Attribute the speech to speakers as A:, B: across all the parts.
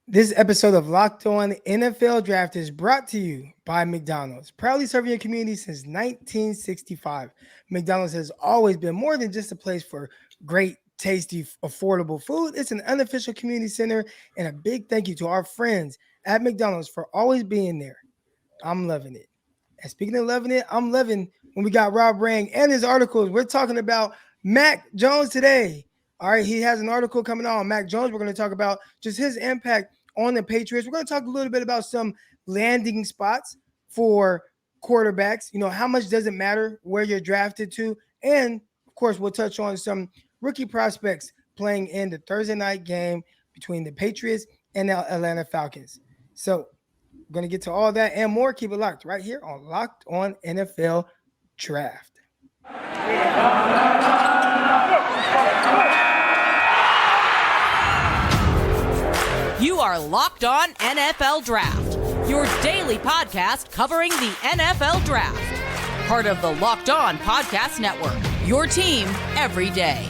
A: This episode of Locked On NFL Draft is brought to you by McDonald's, proudly serving your community since 1965. McDonald's has always been more than just a place for great, tasty, affordable food. It's an unofficial community center, and a big thank you to our friends at McDonald's for always being there. I'm loving it. And speaking of loving it, I'm loving when we got Rob Rang and his articles. We're talking about Mac Jones today. All right, he has an article coming out on Mac Jones. We're going to talk about just his impact on the Patriots. We're going to talk a little bit about some landing spots for quarterbacks. You know, how much does it matter where you're drafted to? And of course, we'll touch on some rookie prospects playing in the Thursday night game between the Patriots and the Atlanta Falcons. So we're going to get to all that and more. Keep it locked right here on Locked On NFL Draft.
B: You are Locked On NFL Draft, your daily podcast covering the NFL Draft. Part of the Locked On Podcast Network, your team every day.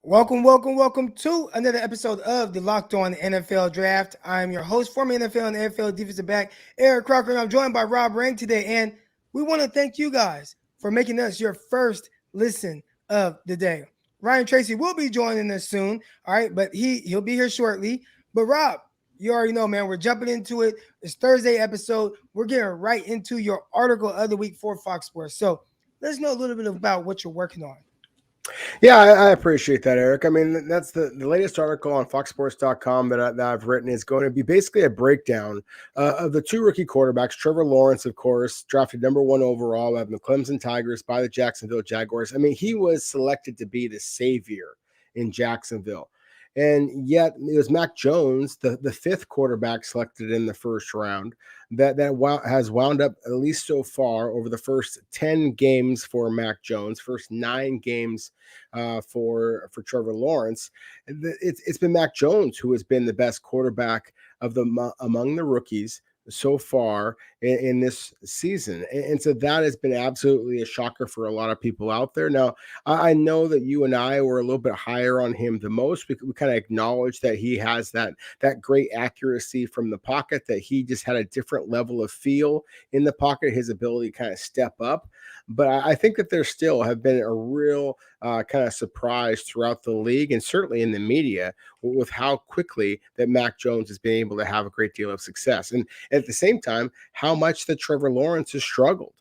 A: Welcome to another episode of the Locked On NFL Draft. I'm your host, former NFL and NFL defensive back, Eric Crocker, and I'm joined by Rob Rang today. And we want to thank you guys for making us your first listen of the day. Ryan Tracy will be joining us soon, all right, but he'll be here shortly. But Rob, you already know, man, we're jumping into it. It's Thursday episode. We're getting right into your article of the week for Fox Sports. So let's know a little bit about what you're working on.
C: Yeah, I appreciate that, Eric. I mean, that's the latest article on foxsports.com that I've written is going to be basically a breakdown of the two rookie quarterbacks. Trevor Lawrence, of course, drafted number 1 overall by the Clemson Tigers by the Jacksonville Jaguars. I mean, he was selected to be the savior in Jacksonville. And yet it was Mac Jones, the 5th quarterback selected in the first round, that has wound up, at least so far, over the first 10 games for Mac Jones, first 9 games for Trevor Lawrence. It's been Mac Jones who has been the best quarterback among the rookies so far in this season. And so that has been absolutely a shocker for a lot of people out there. Now, I know that you and I were a little bit higher on him the most. We kind of acknowledge that he has that great accuracy from the pocket, that he just had a different level of feel in the pocket, his ability to kind of step up. But I think that there still have been a real kind of surprise throughout the league and certainly in the media with how quickly that Mac Jones has been able to have a great deal of success. And at the same time, how much that Trevor Lawrence has struggled.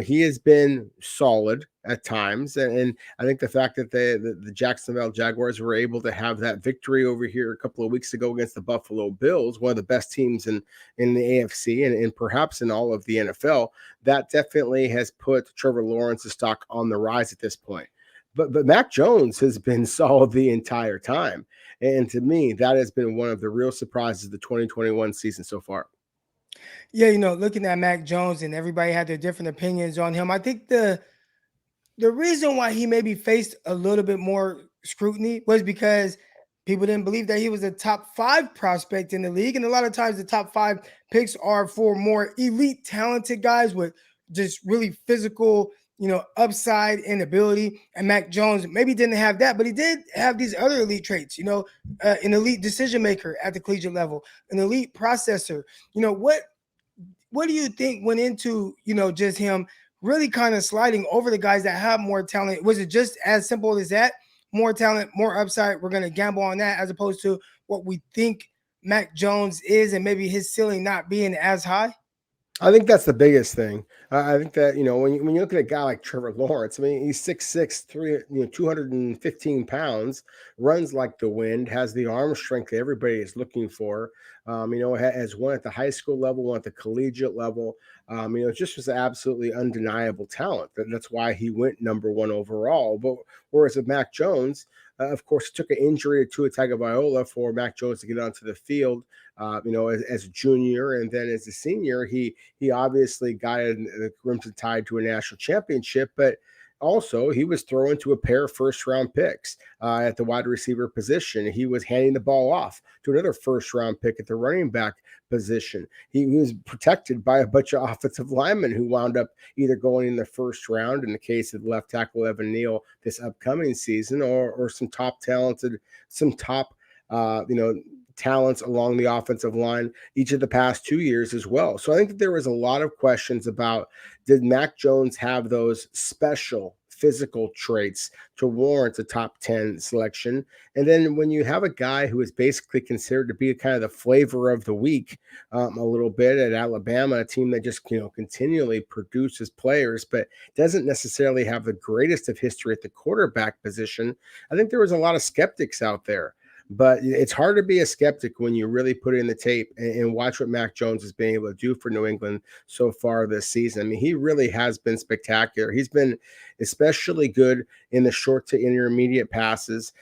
C: He has been solid at times, and I think the fact that the Jacksonville Jaguars were able to have that victory over here a couple of weeks ago against the Buffalo Bills, one of the best teams in the AFC and perhaps in all of the NFL, that definitely has put Trevor Lawrence's stock on the rise at this point. But Mac Jones has been solid the entire time, and to me, that has been one of the real surprises of the 2021 season so far.
A: Yeah, you know, looking at Mac Jones and everybody had their different opinions on him. I think the reason why he maybe faced a little bit more scrutiny was because people didn't believe that he was a top 5 prospect in the league. And a lot of times the top 5 picks are for more elite talented guys with just really physical, you know, upside and ability. And Mac Jones maybe didn't have that, but he did have these other elite traits, you know, an elite decision maker at the collegiate level, an elite processor. You know, what do you think went into, you know, just him really kind of sliding over the guys that have more talent? Was it just as simple as that? More talent, more upside. We're going to gamble on that as opposed to what we think Mac Jones is and maybe his ceiling not being as high?
C: I think that's the biggest thing. I think that, you know, when you look at a guy like Trevor Lawrence, I mean, he's 6'6", 215 pounds, runs like the wind, has the arm strength that everybody is looking for. Has one at the high school level, one at the collegiate level. Just was absolutely undeniable talent. That's why he went number 1 overall. But whereas with Mac Jones, of course, it took an injury to Tua Tagovailoa for Mac Jones to get onto the field. As a junior, and then as a senior, he obviously guided the Crimson Tide to a national championship. But also, he was throwing to a pair of first-round picks at the wide receiver position. He was handing the ball off to another first-round pick at the running back position. He was protected by a bunch of offensive linemen who wound up either going in the first round in the case of left tackle Evan Neal this upcoming season, or some top talents along the offensive line each of the past 2 years as well. So I think that there was a lot of questions about, did Mac Jones have those special physical traits to warrant a top 10 selection? And then when you have a guy who is basically considered to be kind of the flavor of the week a little bit at Alabama, a team that just continually produces players but doesn't necessarily have the greatest of history at the quarterback position, I think there was a lot of skeptics out there. But it's hard to be a skeptic when you really put in the tape and watch what Mac Jones has been able to do for New England so far this season. I mean, he really has been spectacular. He's been especially good in the short to intermediate passes,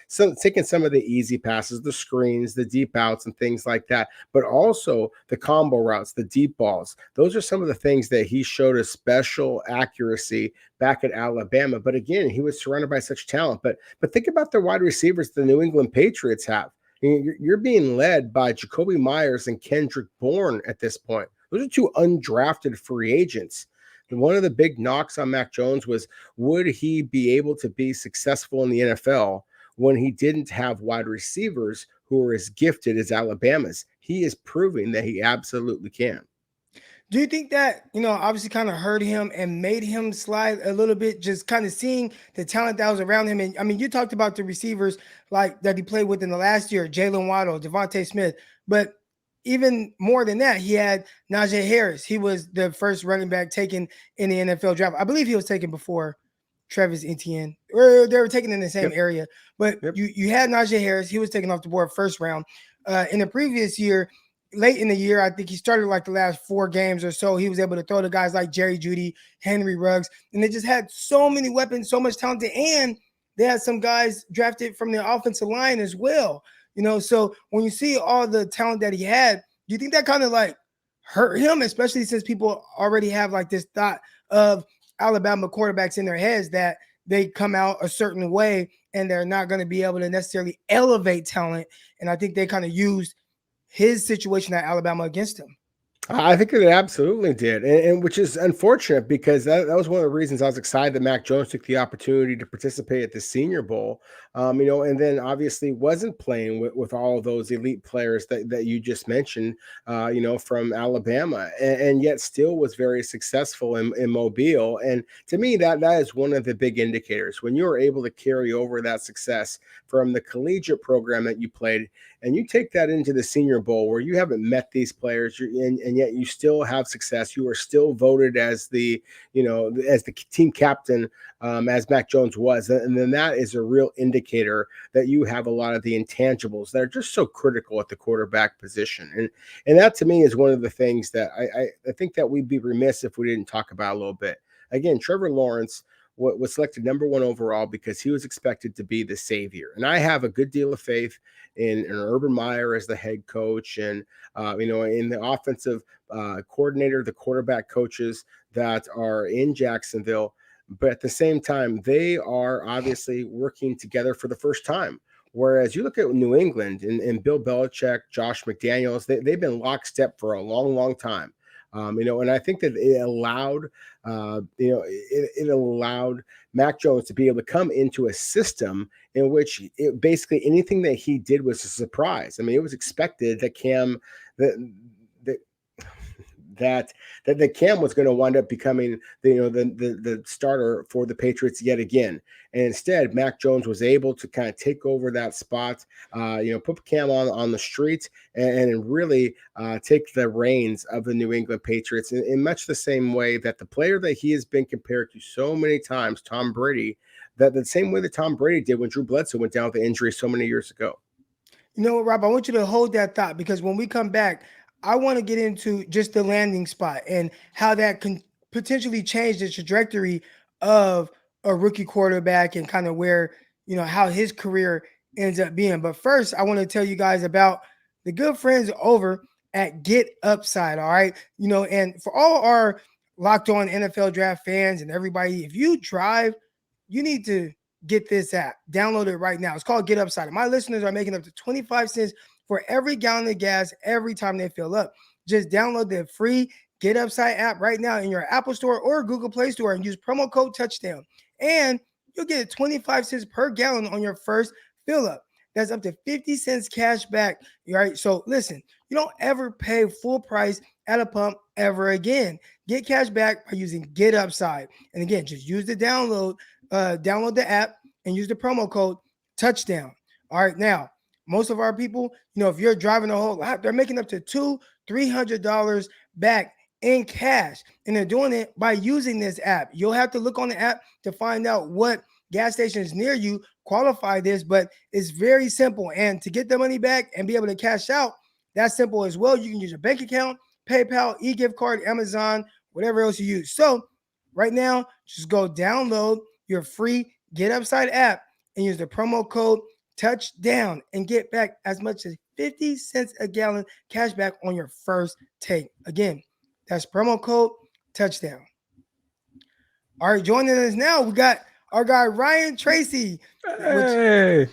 C: taking some of the easy passes, the screens, the deep outs, and things like that, but also the combo routes, the deep balls. Those are some of the things that he showed a special accuracy back at Alabama. But again, he was surrounded by such talent. But think about the wide receivers the New England Patriots have. I mean, you're being led by Jacoby Myers and Kendrick Bourne at this point. Those are two undrafted free agents. And one of the big knocks on Mac Jones was, would he be able to be successful in the NFL when he didn't have wide receivers who are as gifted as Alabama's? He is proving that he absolutely can.
A: Do you think that, obviously kind of hurt him and made him slide a little bit, just kind of seeing the talent that was around him? And I mean, you talked about the receivers like that he played with in the last year, Jalen Waddle, Devontae Smith, but even more than that, he had Najee Harris. He was the first running back taken in the NFL draft. I believe he was taken before Travis Etienne, or they were taken in the same area. But you had Najee Harris. He was taken off the board first round. In the previous year, late in the year, I think he started like the last 4 games or so. He was able to throw to guys like Jerry Jeudy, Henry Ruggs, and they just had so many weapons, so much talent, and they had some guys drafted from the offensive line as well. So when you see all the talent that he had, do you think that kind of like hurt him, especially since people already have like this thought of Alabama quarterbacks in their heads that they come out a certain way and they're not going to be able to necessarily elevate talent? And I think they kind of used his situation at Alabama against him.
C: I think it absolutely did, and which is unfortunate, because that was one of the reasons I was excited that Mac Jones took the opportunity to participate at the Senior Bowl, and then obviously wasn't playing with all of those elite players that you just mentioned, from Alabama, and yet still was very successful in Mobile. And to me, that is one of the big indicators when you're able to carry over that success from the collegiate program that you played, and you take that into the Senior Bowl where you haven't met these players, and yet you still have success. You are still voted as the team captain, as Mac Jones was. And then that is a real indicator that you have a lot of the intangibles that are just so critical at the quarterback position. And that to me is one of the things that I think that we'd be remiss if we didn't talk about a little bit. Again, Trevor Lawrence was selected number 1 overall because he was expected to be the savior. And I have a good deal of faith in Urban Meyer as the head coach, and in the offensive coordinator, the quarterback coaches that are in Jacksonville. But at the same time, they are obviously working together for the first time. Whereas you look at New England and Bill Belichick, Josh McDaniels, they've been lockstep for a long, long time. And I think that it allowed, it allowed Mac Jones to be able to come into a system in which basically anything that he did was a surprise. I mean, it was expected that Cam was going to wind up becoming the starter for the Patriots yet again. And instead, Mac Jones was able to kind of take over that spot, put Cam on the street and really take the reins of the New England Patriots in much the same way that the player that he has been compared to so many times, Tom Brady, that the same way that Tom Brady did when Drew Bledsoe went down with the injury so many years ago.
A: You know what, Rob? I want you to hold that thought, because when we come back, I want to get into just the landing spot and how that can potentially change the trajectory of a rookie quarterback and kind of where, how his career ends up being. But first, I want to tell you guys about the good friends over at Get Upside. All right. And for all our Locked On NFL Draft fans and everybody, if you drive you need to get this app. Download it right now. It's called Get Upside. My listeners are making up to 25 cents for every gallon of gas every time they fill up. Just download the free Get Upside app right now in your Apple Store or Google Play Store and use promo code Touchdown. And you'll get 25 cents per gallon on your first fill up. That's up to 50 cents cash back. All right. So listen, you don't ever pay full price at a pump ever again. Get cash back by using Get Upside. And again, just use the download the app and use the promo code Touchdown. All right. Now, most of our people, if you're driving a whole lot, they're making up to $200-$300 back in cash. And they're doing it by using this app. You'll have to look on the app to find out what gas stations near you qualify this, but it's very simple. And to get the money back and be able to cash out, that's simple as well. You can use your bank account, PayPal, e-gift card, Amazon, whatever else you use. So right now, just go download your free Get Upside app and use the promo code Touchdown and get back as much as 50 cents a gallon cash back on your first take. Again, that's promo code Touchdown. All right, joining us now, we got our guy Ryan Tracy, which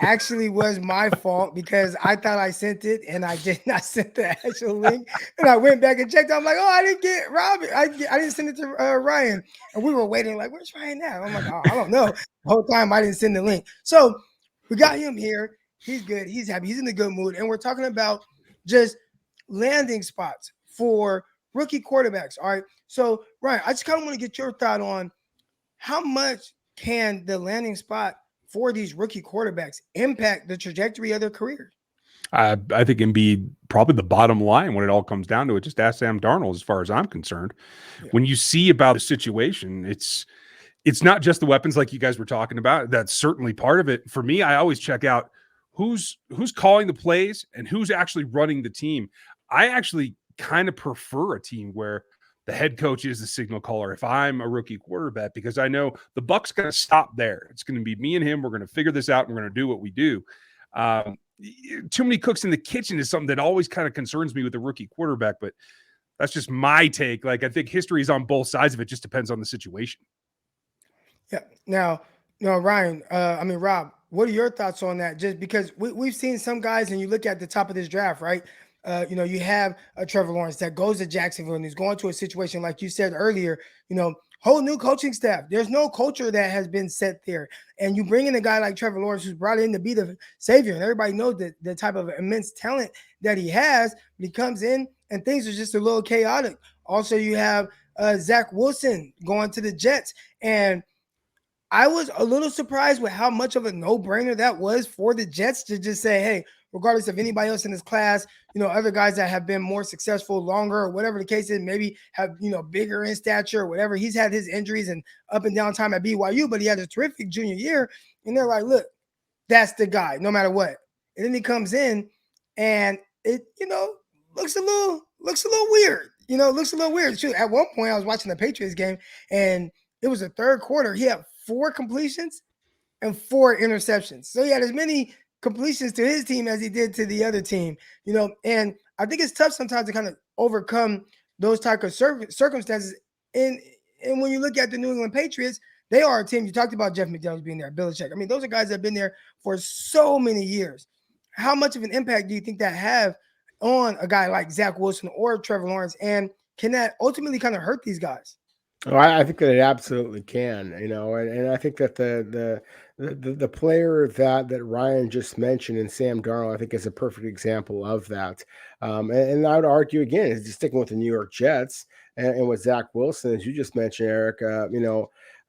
A: actually was my fault because I thought I sent it and I did not send the actual link. And I went back and checked. I'm like, oh, I didn't get Robin. I didn't send it to Ryan. And we were waiting like, where's Ryan at? I'm like, oh, I don't know. The whole time I didn't send the link. So we got him here. He's good. He's happy. He's in a good mood. And we're talking about just landing spots for rookie quarterbacks. All right. So Ryan, I just kind of want to get your thought on how much can the landing spot for these rookie quarterbacks impact the trajectory of their career?
D: I think it can be probably the bottom line when it all comes down to it. Just ask Sam Darnold, as far as I'm concerned. Yeah. When you see about the situation, it's not just the weapons like you guys were talking about. That's certainly part of it. For me, I always check out who's calling the plays and who's actually running the team. I actually kind of prefer a team where the head coach is the signal caller if I'm a rookie quarterback, because I know the buck's going to stop there. It's going to be me and him. We're going to figure this out and we're going to do what we do. Too many cooks in the kitchen is something that always kind of concerns me with the rookie quarterback, but that's just my take. Like, I think history is on both sides of it. Just depends on the situation.
A: Yeah. Now, Ryan, Rob, what are your thoughts on that? Just because we've seen some guys, and you look at the top of this draft, right? You have a Trevor Lawrence that goes to Jacksonville and he's going to a situation, like you said earlier, whole new coaching staff. There's no culture that has been set there. And you bring in a guy like Trevor Lawrence who's brought in to be the savior. And everybody knows that the type of immense talent that he has, but he comes in and things are just a little chaotic. Also, you have Zach Wilson going to the Jets. And I was a little surprised with how much of a no-brainer that was for the Jets to just say, hey, regardless of anybody else in this class, other guys that have been more successful longer or whatever the case is, maybe have, bigger in stature or whatever. He's had his injuries and up and down time at BYU, but he had a terrific junior year. And they're like, look, that's the guy, no matter what. And then he comes in and it, looks a little weird. Looks a little weird. Shoot, at one point I was watching the Patriots game and it was the third quarter. He had 4 completions and 4 interceptions. So he had as many completions to his team as he did to the other team, and I think it's tough sometimes to kind of overcome those type of circumstances. And when you look at the New England Patriots, they are a team. You talked about Jeff McDaniels being there, Belichick. I mean, those are guys that have been there for so many years. How much of an impact do you think that have on a guy like Zach Wilson or Trevor Lawrence? And can that ultimately kind of hurt these guys?
C: Oh, I think that it absolutely can, and I think that the player that Ryan just mentioned and Sam Darnold, I think, is a perfect example of that. And I would argue again, is just sticking with the New York Jets and with Zach Wilson, as you just mentioned, Eric.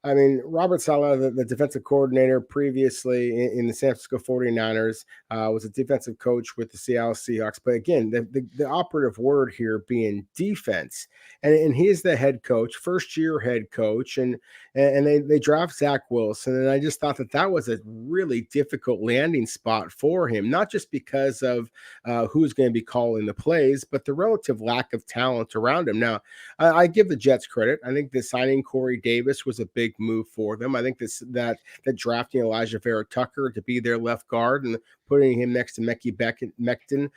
C: Robert Saleh, the defensive coordinator previously in the San Francisco 49ers, was a defensive coach with the Seattle Seahawks. But again, the operative word here being defense. And he is the head coach, first-year head coach, and they draft Zach Wilson. And I just thought that was a really difficult landing spot for him, not just because of who's going to be calling the plays, but the relative lack of talent around him. Now, I give the Jets credit. I think the signing Corey Davis was a big move for them. I think that drafting Elijah Vera Tucker to be their left guard and putting him next to Mekhi Becton,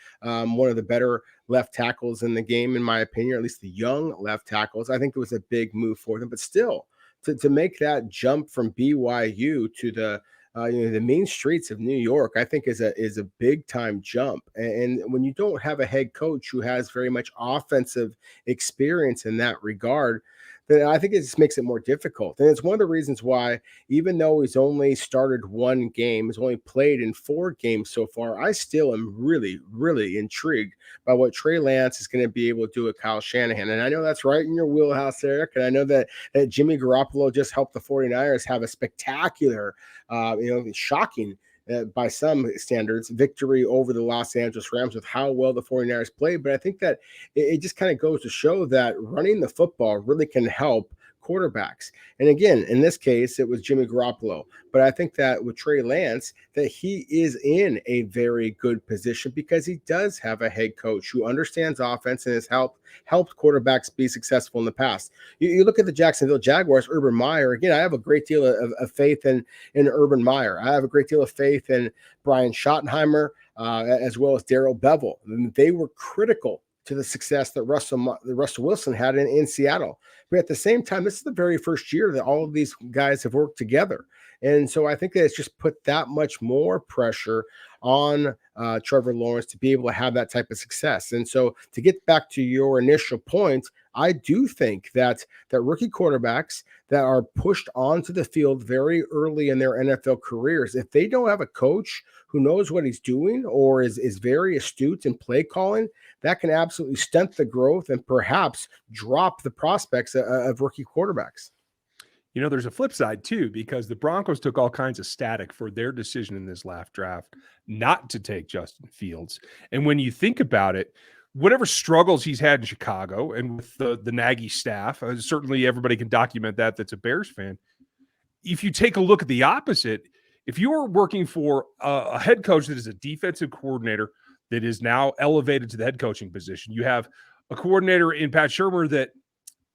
C: one of the better left tackles in the game, in my opinion, or at least the young left tackles, I think it was a big move for them. But still, to make that jump from BYU to the the main streets of New York, I think is a big time jump. And when you don't have a head coach who has very much offensive experience in that regard, then I think it just makes it more difficult. And it's one of the reasons why, even though he's only started one game, he's only played in 4 games so far, I still am really, really intrigued by what Trey Lance is going to be able to do with Kyle Shanahan. And I know that's right in your wheelhouse, Eric. And I know that Jimmy Garoppolo just helped the 49ers have a spectacular, shocking by some standards, victory over the Los Angeles Rams with how well the 49ers played. But I think that it just kind of goes to show that running the football really can help quarterbacks. And again, in this case, it was Jimmy Garoppolo. But I think that with Trey Lance, that he is in a very good position because he does have a head coach who understands offense and has helped quarterbacks be successful in the past. You look at the Jacksonville Jaguars, Urban Meyer. Again, I have a great deal of faith in Urban Meyer. I have a great deal of faith in Brian Schottenheimer, as well as Darrell Bevell. They were critical to the success that Russell Wilson had in Seattle. But at the same time, this is the very first year that all of these guys have worked together. And so I think that it's just put that much more pressure on Trevor Lawrence to be able to have that type of success. And so to get back to your initial point, I do think that rookie quarterbacks that are pushed onto the field very early in their NFL careers, if they don't have a coach who knows what he's doing or is very astute in play calling, that can absolutely stunt the growth and perhaps drop the prospects of rookie quarterbacks.
D: There's a flip side too, because the Broncos took all kinds of static for their decision in this last draft not to take Justin Fields. And when you think about it, whatever struggles he's had in Chicago and with the Nagy staff, certainly everybody can document that's a Bears fan. If you take a look at the opposite, if you're working for a head coach that is a defensive coordinator that is now elevated to the head coaching position, you have a coordinator in Pat Shurmur that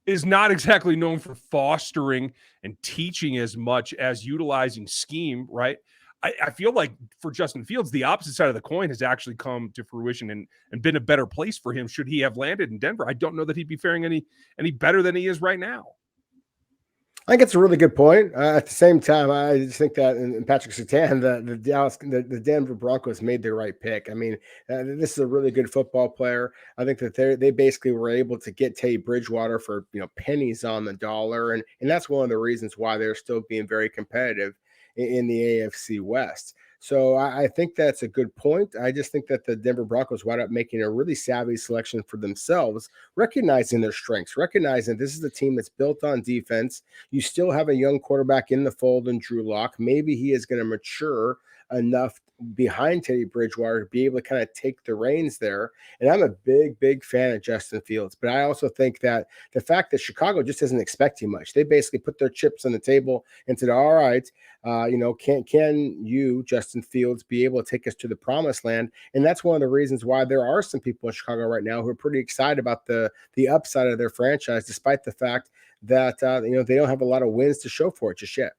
D: is not exactly known for fostering and teaching as much as utilizing scheme, right? I feel like for Justin Fields, the opposite side of the coin has actually come to fruition and been a better place for him should he have landed in Denver. I don't know that he'd be faring any better than he is right now.
C: I think it's a really good point. At the same time, I just think that in Patrick Surtain, the Denver Broncos made the right pick. I mean, this is a really good football player. I think that they basically were able to get Teddy Bridgewater for pennies on the dollar, and that's one of the reasons why they're still being very competitive in the AFC West. So I think that's a good point. I just think that the Denver Broncos wound up making a really savvy selection for themselves, recognizing their strengths, recognizing this is a team that's built on defense. You still have a young quarterback in the fold in Drew Lock. Maybe he is going to mature enough behind Teddy Bridgewater to be able to kind of take the reins there. And I'm a big, big fan of Justin Fields. But I also think that the fact that Chicago just doesn't expect too much, they basically put their chips on the table and said, all right, can you, Justin Fields, be able to take us to the promised land? And that's one of the reasons why there are some people in Chicago right now who are pretty excited about the upside of their franchise, despite the fact that they don't have a lot of wins to show for it just yet.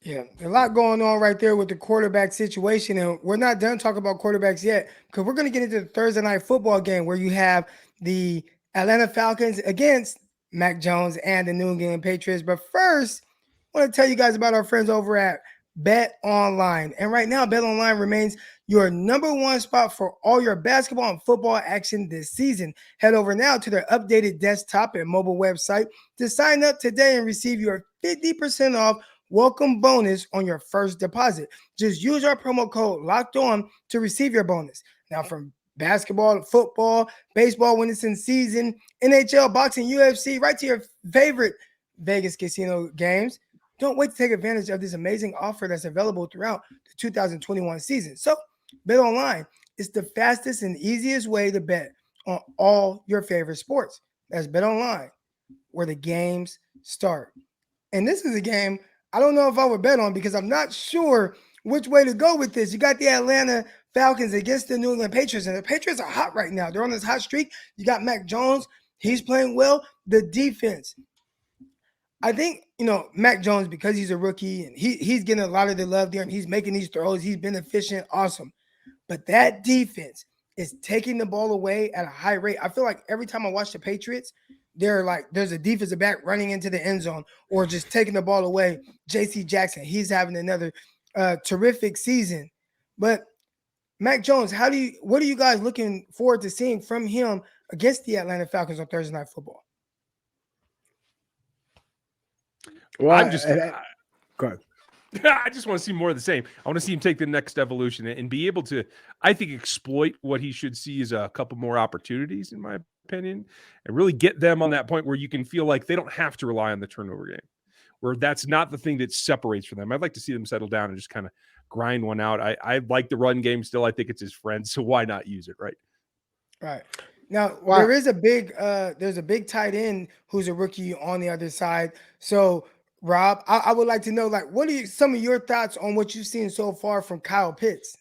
A: Yeah, a lot going on right there with the quarterback situation. And we're not done talking about quarterbacks yet, because we're going to get into the Thursday night football game where you have the Atlanta Falcons against Mac Jones and the New England Patriots. But first, I want to tell you guys about our friends over at BetOnline. And right now, BetOnline remains your number one spot for all your basketball and football action this season. Head over now to their updated desktop and mobile website to sign up today and receive your 50% off welcome bonus on your first deposit. Just use our promo code Locked On to receive your bonus. Now, from basketball, football, baseball when it's in season, NHL, boxing, UFC, right to your favorite Vegas casino games. Don't wait to take advantage of this amazing offer that's available throughout the 2021 season. So, BetOnline is the fastest and easiest way to bet on all your favorite sports. That's BetOnline, where the games start. And this is a game I don't know if I would bet on, because I'm not sure which way to go with this. You got the Atlanta Falcons against the New England Patriots, and the Patriots are hot right now. They're on this hot streak. You got Mac Jones. He's playing well. The defense. I think, Mac Jones, because he's a rookie and he's getting a lot of the love there and he's making these throws. He's been efficient. Awesome. But that defense is taking the ball away at a high rate. I feel like every time I watch the Patriots, there's a defensive back running into the end zone or just taking the ball away. JC Jackson, he's having another terrific season. But Mac Jones, what are you guys looking forward to seeing from him against the Atlanta Falcons on Thursday Night Football?
C: Well,
D: I'm just
C: go ahead.
D: I just want to see more of the same. I want to see him take the next evolution and be able to, I think, exploit what he should see as a couple more opportunities, in my opinion, and really get them on that point where you can feel like they don't have to rely on the turnover game, where that's not the thing that separates for them. I'd like to see them settle down and just kind of grind one out. I like the run game still. I think it's his friend, so why not use it, right?
A: Right. Now, there's a big tight end who's a rookie on the other side. So, Rob, I would like to know, like, what are some of your thoughts on what you've seen so far from Kyle Pitts?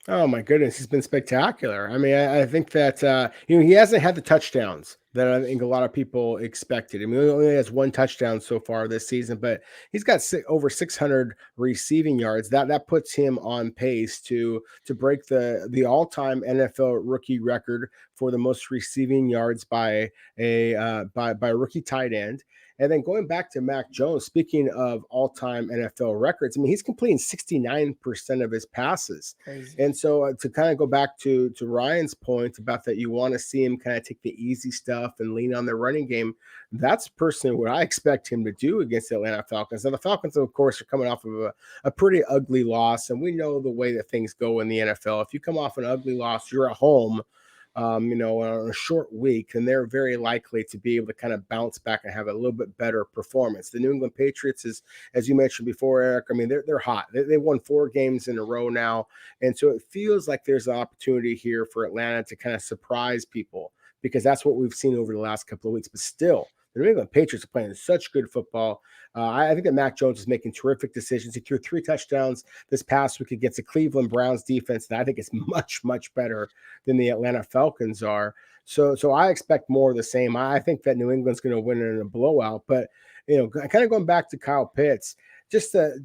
C: Oh my goodness, he's been spectacular. I mean, I think that he hasn't had the touchdowns that I think a lot of people expected. I mean, he only has one touchdown so far this season, but he's got over 600 receiving yards. That puts him on pace to break the all-time NFL rookie record for the most receiving yards by a rookie tight end. And then going back to Mac Jones, speaking of all-time NFL records, I mean, he's completing 69% of his passes.
A: Crazy.
C: And so to kind of go back to Ryan's point about that, you want to see him kind of take the easy stuff and lean on the running game. That's personally what I expect him to do against the Atlanta Falcons. Now, the Falcons, of course, are coming off of a pretty ugly loss, and we know the way that things go in the NFL. If you come off an ugly loss, you're at home, on a short week, and they're very likely to be able to kind of bounce back and have a little bit better performance. The New England Patriots is, as you mentioned before, Eric, I mean, they're hot. They won 4 games in a row now. And so it feels like there's an opportunity here for Atlanta to kind of surprise people, because that's what we've seen over the last couple of weeks. But still, the New England Patriots are playing such good football. I think that Mac Jones is making terrific decisions. He threw 3 touchdowns this past week against the Cleveland Browns defense that I think is much, much better than the Atlanta Falcons are. So I expect more of the same. I think that New England's going to win in a blowout. But, kind of going back to Kyle Pitts, just to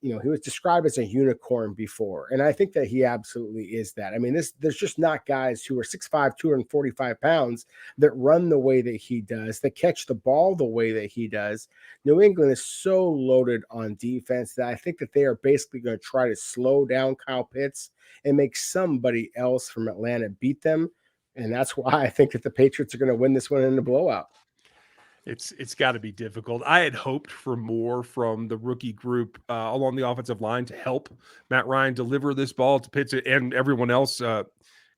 C: he was described as a unicorn before, and I think that he absolutely is that. I mean, there's just not guys who are 6'5", 245 pounds that run the way that he does, that catch the ball the way that he does. New England is so loaded on defense that I think that they are basically going to try to slow down Kyle Pitts and make somebody else from Atlanta beat them, and that's why I think that the Patriots are going to win this one in a blowout.
D: It's got to be difficult. I had hoped for more from the rookie group along the offensive line to help Matt Ryan deliver this ball to Pitts and everyone else.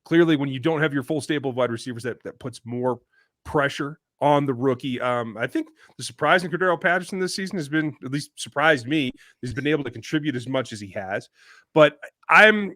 D: Clearly, when you don't have your full stable of wide receivers, that puts more pressure on the rookie. I think the surprise in Cordero Patterson this season has been, at least surprised me, he's been able to contribute as much as he has. But I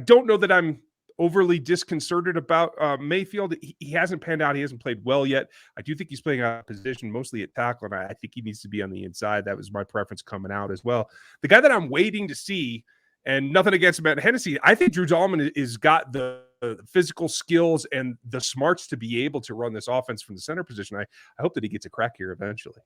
D: don't know that I'm overly disconcerted about Mayfield. He hasn't panned out. He hasn't played well yet. I do think he's playing out of position, mostly at tackle, and I think he needs to be on the inside. That was my preference coming out as well. The guy that I'm waiting to see, and nothing against Matt Hennessy, I think Drew Dalman has got the physical skills and the smarts to be able to run this offense from the center position. I hope that he gets a crack here eventually.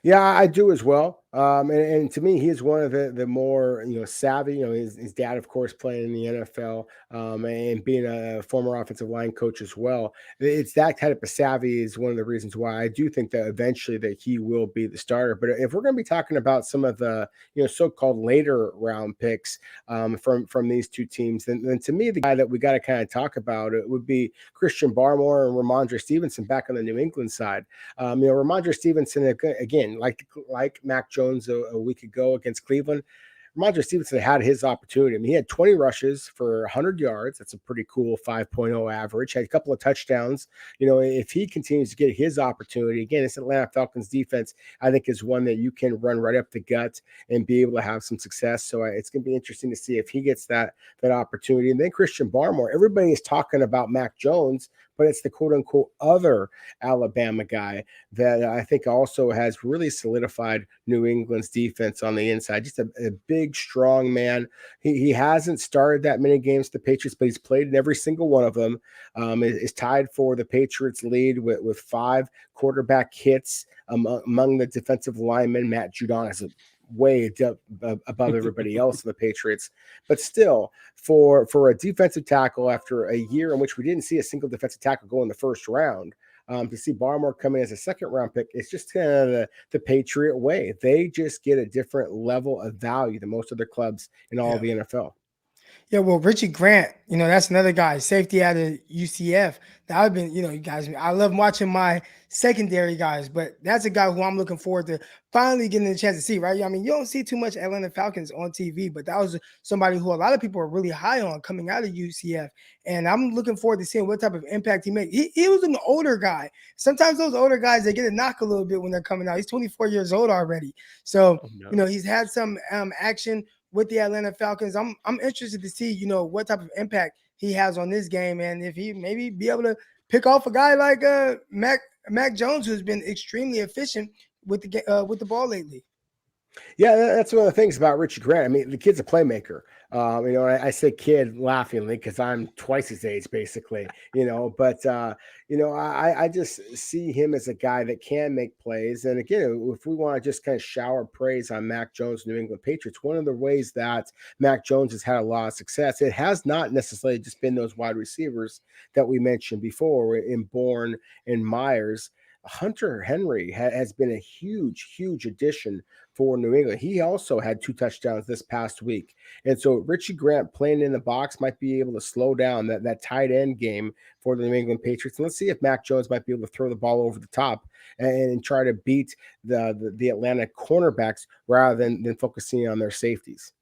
C: Yeah, I do as well. And to me, he is one of the more, savvy, his dad, of course, playing in the NFL and being a former offensive line coach as well. It's that type of savvy is one of the reasons why I do think that eventually that he will be the starter. But if we're going to be talking about some of the, so-called later round picks from these two teams, then to me, the guy that we got to kind of talk about, it would be Christian Barmore and Ramondre Stevenson back on the New England side. Ramondre Stevenson, again, like Mac Jones a week ago against Cleveland, Ramondre Stevenson had his opportunity. I mean, he had 20 rushes for 100 yards. That's a pretty cool 5.0 average. Had a couple of touchdowns. If he continues to get his opportunity, again, this Atlanta Falcons defense, I think, is one that you can run right up the gut and be able to have some success. So it's going to be interesting to see if he gets that opportunity. And then Christian Barmore, everybody is talking about Mac Jones, but it's the quote-unquote other Alabama guy that I think also has really solidified New England's defense on the inside. Just a big, strong man. He hasn't started that many games for the Patriots, but he's played in every single one of them. Is tied for the Patriots lead with 5 quarterback hits among the defensive linemen. Matt Judon is way above everybody else in the Patriots, but still for a defensive tackle after a year in which we didn't see a single defensive tackle go in the first round, To see Barmore come in as a second-round pick, it's just kind of the Patriot way. They just get a different level of value than most other clubs in all of the NFL.
A: Yeah, well, Richie Grant, that's another guy, safety out of UCF. That I've been, you guys, I love watching my secondary guys, but that's a guy who I'm looking forward to finally getting a chance to see, right? I mean, you don't see too much Atlanta Falcons on TV, but that was somebody who a lot of people are really high on coming out of UCF. And I'm looking forward to seeing what type of impact he made. He was an older guy. Sometimes those older guys, they get a knock a little bit when they're coming out. He's 24 years old already. So, he's had some action with the Atlanta Falcons. I'm interested to see, what type of impact he has on this game, and if he maybe be able to pick off a guy like Mac Jones, who's been extremely efficient with the ball lately.
C: Yeah, that's one of the things about Richie Grant. I mean, the kid's a playmaker. I say kid laughingly because I'm twice his age, basically. But I just see him as a guy that can make plays. And again, if we want to just kind of shower praise on Mac Jones, New England Patriots, one of the ways that Mac Jones has had a lot of success, it has not necessarily just been those wide receivers that we mentioned before in Bourne and Myers. Hunter Henry has been a huge addition for New England. He also had 2 touchdowns this past week. And so Richie Grant playing in the box might be able to slow down that tight end game for the New England Patriots. And let's see if Mac Jones might be able to throw the ball over the top and try to beat the Atlanta cornerbacks rather than focusing on their safeties.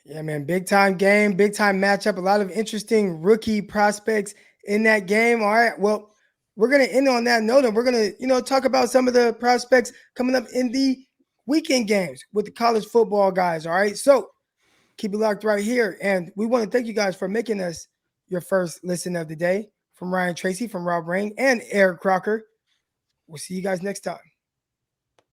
A: Yeah, man, big time game, big time matchup. A lot of interesting rookie prospects in that game. All right, well, we're going to end on that note, and we're going to, talk about some of the prospects coming up in the weekend games with the college football guys. All right, so keep it locked right here. And we want to thank you guys for making us your first listen of the day. From Ryan Tracy, from Rob Rain, and Eric Crocker. We'll see you guys next time.